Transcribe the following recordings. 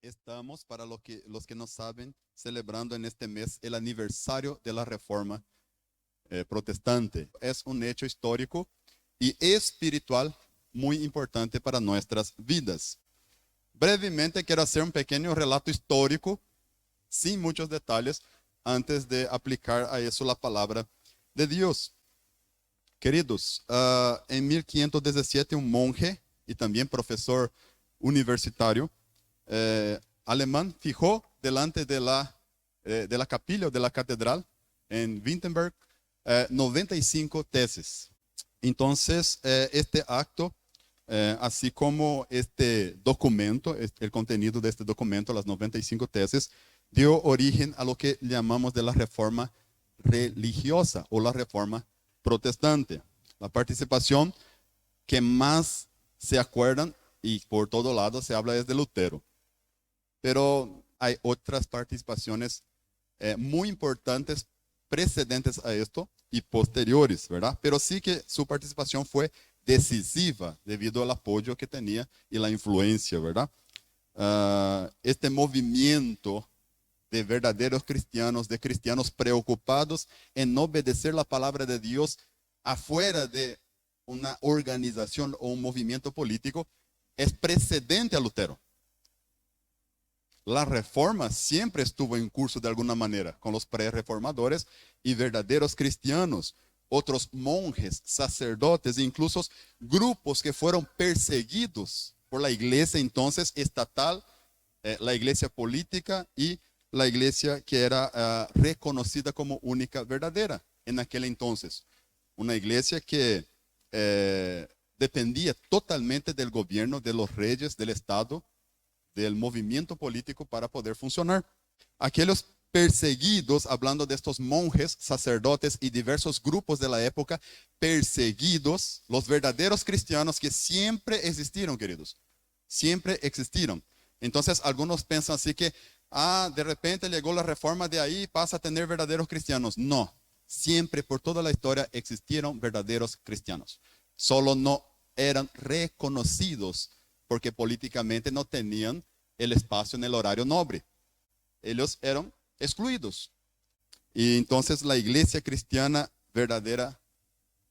Estamos, para los que no saben, celebrando en este mes el aniversario de la Reforma protestante. Es un hecho histórico y espiritual muy importante para nuestras vidas. Brevemente quiero hacer un pequeño relato histórico, sin muchos detalles, antes de aplicar a eso la palabra de Dios. Queridos, en 1517 un monje y también profesor universitario alemán fijó delante de la capilla o de la catedral en Wittenberg 95 tesis. Entonces, este acto, así como este documento, el contenido de este documento, las 95 tesis, dio origen a lo que llamamos de la reforma religiosa o la reforma protestante. La participación que más se acuerdan y por todo lado se habla es de Lutero. Pero hay otras participaciones muy importantes precedentes a esto y posteriores, ¿verdad? Pero sí que su participación fue decisiva debido al apoyo que tenía y la influencia, ¿verdad? Este movimiento de verdaderos cristianos, de cristianos preocupados en obedecer la palabra de Dios afuera de una organización o un movimiento político, es precedente a Lutero. La reforma siempre estuvo en curso de alguna manera con los pre-reformadores y verdaderos cristianos, otros monjes, sacerdotes, incluso grupos que fueron perseguidos por la iglesia entonces estatal, la iglesia política y la iglesia que era reconocida como única verdadera en aquel entonces. Una iglesia que dependía totalmente del gobierno, de los reyes, del Estado, del movimiento político para poder funcionar. Aquellos perseguidos, hablando de estos monjes, sacerdotes y diversos grupos de la época, perseguidos, los verdaderos cristianos que siempre existieron, queridos, siempre existieron. Entonces, algunos piensan así que, de repente llegó la reforma de ahí, pasa a tener verdaderos cristianos. No, siempre por toda la historia existieron verdaderos cristianos. Solo no eran reconocidos porque políticamente no tenían el espacio en el horario noble. Ellos eran excluidos. Y entonces la iglesia cristiana verdadera,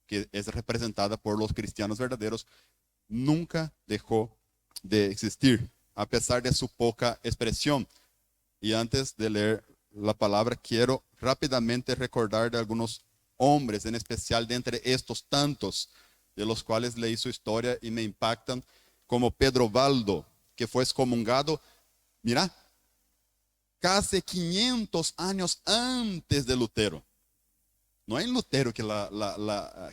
que es representada por los cristianos verdaderos, nunca dejó de existir, a pesar de su poca expresión. Y antes de leer la palabra, quiero rápidamente recordar de algunos hombres, en especial de entre estos tantos, de los cuales leí su historia y me impactan, como Pedro Valdo, que fue excomungado, mira, casi 500 años antes de Lutero. No es en Lutero que,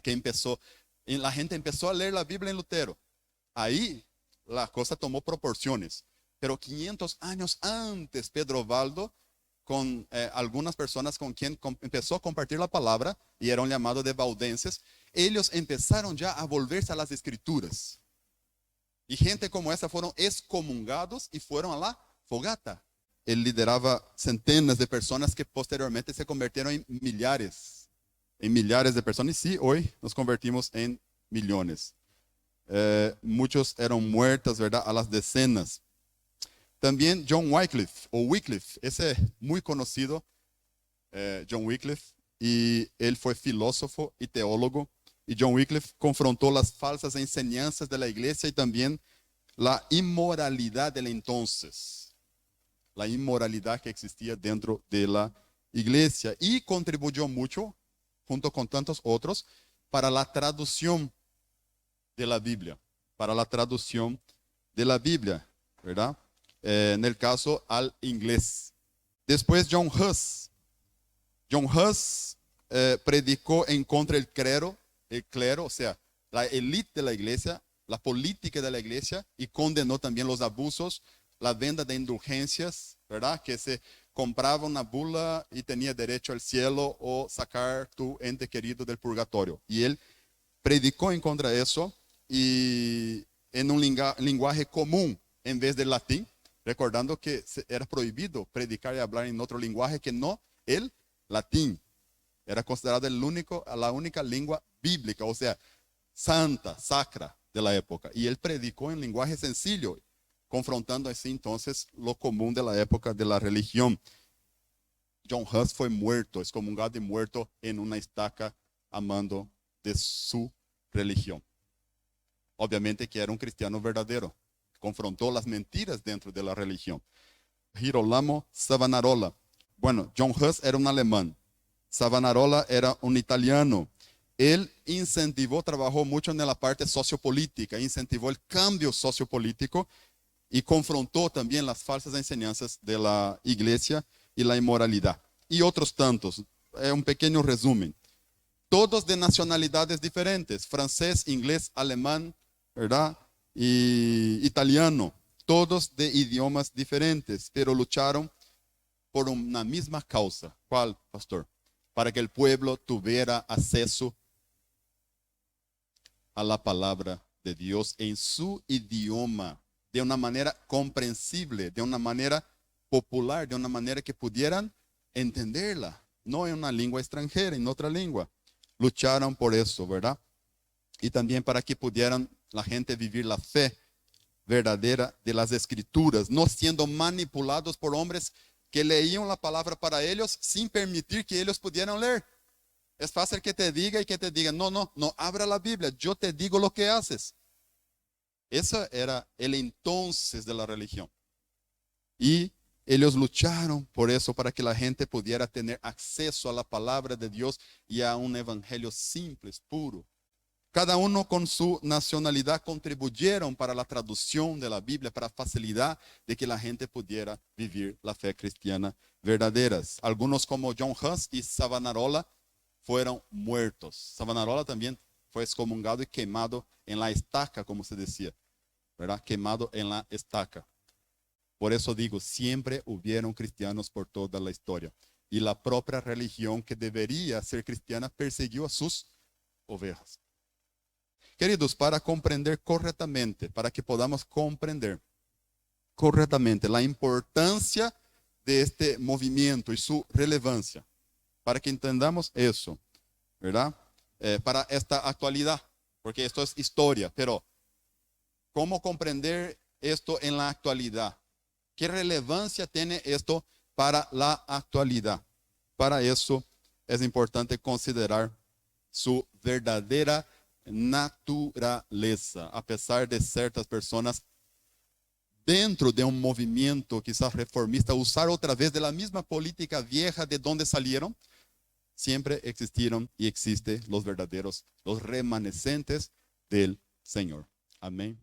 que empezó, la gente empezó a leer la Biblia en Lutero. Ahí la cosa tomó proporciones. Pero 500 años antes, Pedro Valdo, con algunas personas con quien empezó a compartir la palabra, y eran llamados de valdenses, ellos empezaron ya a volverse a las escrituras. Y gente como esa fueron excomungados y fueron a la fogata. Él lideraba centenas de personas que posteriormente se convirtieron en millares de personas. Y sí, hoy nos convertimos en millones. Muchos eran muertos, ¿verdad? A las decenas. También John Wycliffe, o Wycliffe, ese muy conocido, John Wycliffe, y él fue filósofo y teólogo. Y John Wycliffe confrontó las falsas enseñanzas de la iglesia y también la inmoralidad del entonces, la inmoralidad que existía dentro de la iglesia, y contribuyó mucho, junto con tantos otros, para la traducción de la Biblia, para la traducción de la Biblia, ¿verdad? En el caso al inglés. Después John Huss. John Huss predicó en contra del clero, o sea, la élite de la iglesia, la política de la iglesia, y condenó también los abusos, la venta de indulgencias, ¿verdad? Que se compraba una bula y tenía derecho al cielo o sacar tu ente querido del purgatorio. Y él predicó en contra de eso y en un lenguaje común en vez del latín, recordando que era prohibido predicar y hablar en otro lenguaje que no el latín. Era considerado la única lengua bíblica, o sea, santa, sacra de la época. Y él predicó en lenguaje sencillo, confrontando así entonces lo común de la época de la religión. John Huss fue muerto, excomungado y muerto en una estaca a mando de su religión. Obviamente que era un cristiano verdadero, confrontó las mentiras dentro de la religión. Girolamo Savonarola. Bueno, John Huss era un alemán, Savonarola era un italiano. Él incentivó, trabajó mucho en la parte sociopolítica, incentivó el cambio sociopolítico y confrontó también las falsas enseñanzas de la iglesia y la inmoralidad. Y otros tantos. Un pequeño resumen. Todos de nacionalidades diferentes, francés, inglés, alemán, ¿verdad? Y italiano. Todos de idiomas diferentes, pero lucharon por una misma causa. ¿Cuál, pastor? Para que el pueblo tuviera acceso a la palabra de Dios en su idioma, de una manera comprensible, de una manera popular, de una manera que pudieran entenderla, no en una lengua extranjera, en otra lengua. Lucharon por eso, ¿verdad? Y también para que pudieran la gente vivir la fe verdadera de las escrituras, no siendo manipulados por hombres que leían la palabra para ellos sin permitir que ellos pudieran leer. Es fácil que te diga y que te diga, no, abra la Biblia, yo te digo lo que haces. Ese era el entonces de la religión. Y ellos lucharon por eso, para que la gente pudiera tener acceso a la palabra de Dios y a un evangelio simple, puro. Cada uno con su nacionalidad contribuyeron para la traducción de la Biblia, para facilitar de que la gente pudiera vivir la fe cristiana verdaderas. Algunos como John Huss y Savonarola fueron muertos. Savonarola también fue excomungado y quemado en la estaca, como se decía, ¿verdad? Quemado en la estaca. Por eso digo, siempre hubieron cristianos por toda la historia. Y la propia religión que debería ser cristiana persiguió a sus ovejas. Queridos, para comprender correctamente, para que podamos comprender correctamente la importancia de este movimiento y su relevancia, para que entendamos eso, ¿verdad? Para esta actualidad, porque esto es historia, pero ¿cómo comprender esto en la actualidad? ¿Qué relevancia tiene esto para la actualidad? Para eso es importante considerar su verdadera naturaleza, a pesar de ciertas personas dentro de un movimiento quizás reformista usar otra vez de la misma política vieja de donde salieron. Siempre existieron y existen los verdaderos, los remanescentes del Señor. Amén.